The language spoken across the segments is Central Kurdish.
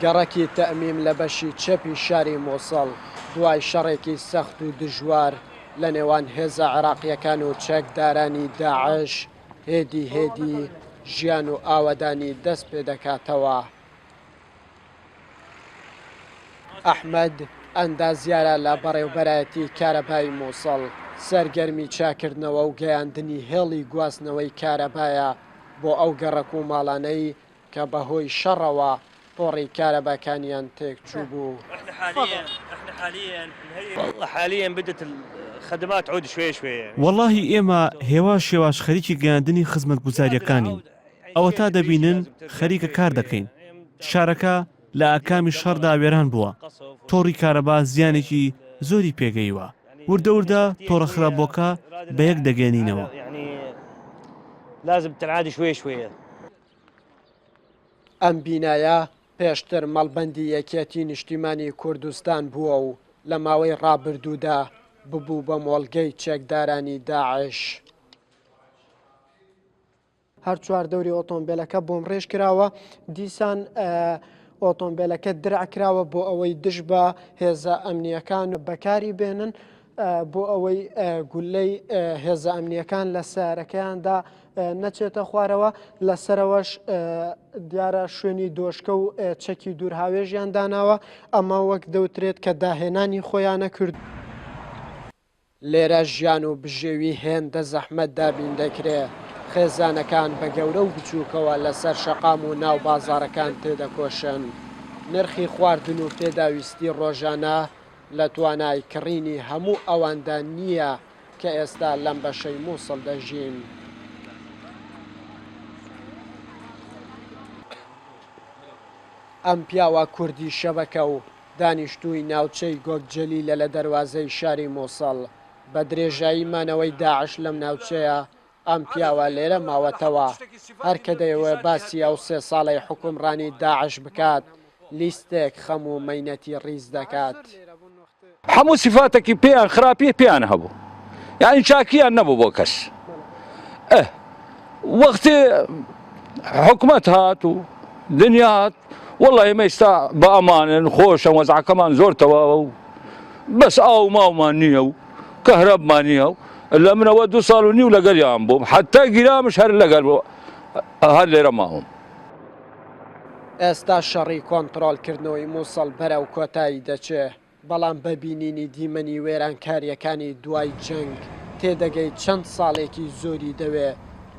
گەڕەکی تەئمیم لە بەشی چەپی شاری مۆسڵ دوای شەڕێکی سەخت و دژوار لە نێوان هێزە عێراقیەکان و چەکدارانی داعش هێدی ژیان و ئاوەدانی دەست پێ دەکاتەوە. ئەحمەد ئەندازیارە لە بەڕێوەبەرایەتی کارەبای مۆسڵ سەرگەرمی چاکردنەوە و گەیاندنی هێڵی گواستنەوەی کارەبایە بۆ ئەو گەڕەک و ماڵانەی کە بەهۆی شەڕەوە تۆڕی کارەباکانیان تێکچوو بوو. حاليا بدت الخدمات تعود شوي والله ئێمە هێوا شێواش خەریکی گەیاندنی خزمەتگوزاریەکانین. ئەوە تا دەبینن خەریکە کار دەکەین. شارەکە لە ئاکامی شەڕدا وێران بووە. تۆڕی کارەبا زیانێکی زۆری پێگەیوە. وردە وردە تۆڕە خراپبۆکە بە یەک دەگەێنینەوە. لازم تنعاد شوي. ئەم بینایە پێشتر مەڵبەندی یەکێتی نیشتیمانی کوردستان بووە و لە ماوەی ڕابردوودا ببوو بە مۆڵگەی چێکدارانی داعش. هەر چوار دەوری ئۆتۆمبیلەکە بۆم ڕێژ کراوە، دیسان ئۆتۆمبیلەکە درعکراوە بۆ ئەوەی دژ بە هێزە ئەمنیەکان بەکاری بێنن بۆ ئەوەی گولەی هێزە ئەمنیەکان لە سیارەکەیاندا نەچێتە خوارەوە. لەسەرەوەش دیارە شوێنی دۆشکە و چەکی دوورهاوێژیان داناوە. ئەمە وەک دەوترێت کە داهێنانی خۆیانە کرد. لێرە ژیان و بژێوی هێندە زەحمەت دابین دەکرێت. خێزانەکان بە گەورە و بچووکەوە لەسەر شەقام و ناو بازارەکان تێدەکۆشن. نرخی خواردن و پێداویستی ڕۆژانە لە توانای کڕینی هەموو ئەواندا نییە کە ئێستا لەم بەشەی مووسڵ دەژین. ئەم پیاوە کوردی شەبەکە و دانیشتووی ناوچەی گۆکجەلیلە لە دەروازەی شاری مۆسڵ. بە درێژایی مانەوەی داعش لەم ناوچەیە ئەم پیاوە لێرە ماوەتەوە. هەر کە دەیەوێ باسی ئەو 3 ساڵی حکومڕانی داعش بکات لیستێک خەم و مەینەتی ڕیز دەکات. هەموو سیفاتێکی پێیان خراپی پێیان هەبوو، یعنی چاکییان نەبوو بۆ کەس. وەختی حکومەت هات و دنیا هات وەڵڵی ئێمە ئێستا بە ئەمانن خۆشە وەزعەکەمان زۆرتەوە و بەس ئاو ماومان نییە و کەهرەبمان نییە و لە منەوە 2 ساڵ و نیو لەگەڵیان بووم، حتا گیرامش هەر لەگەڵ هەر لێرە ماوم. ئێستا شەڕی کۆنتڕۆلکردنەوەی مووسڵ بەرەو کۆتایی دەچێ، بەڵام بەبینینی دیمەنی وێرانکاریەکانی دوای جەنگ تێدەگەی چەند ساڵێکی زۆری دەوێ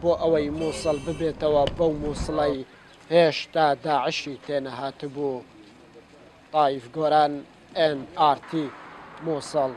بۆ ئەوەی مووسڵ ببێتەوە بەو مووسڵەی هێشتا داعشی تێنەهاتبوو. تایف گۆران NRT مووسڵ.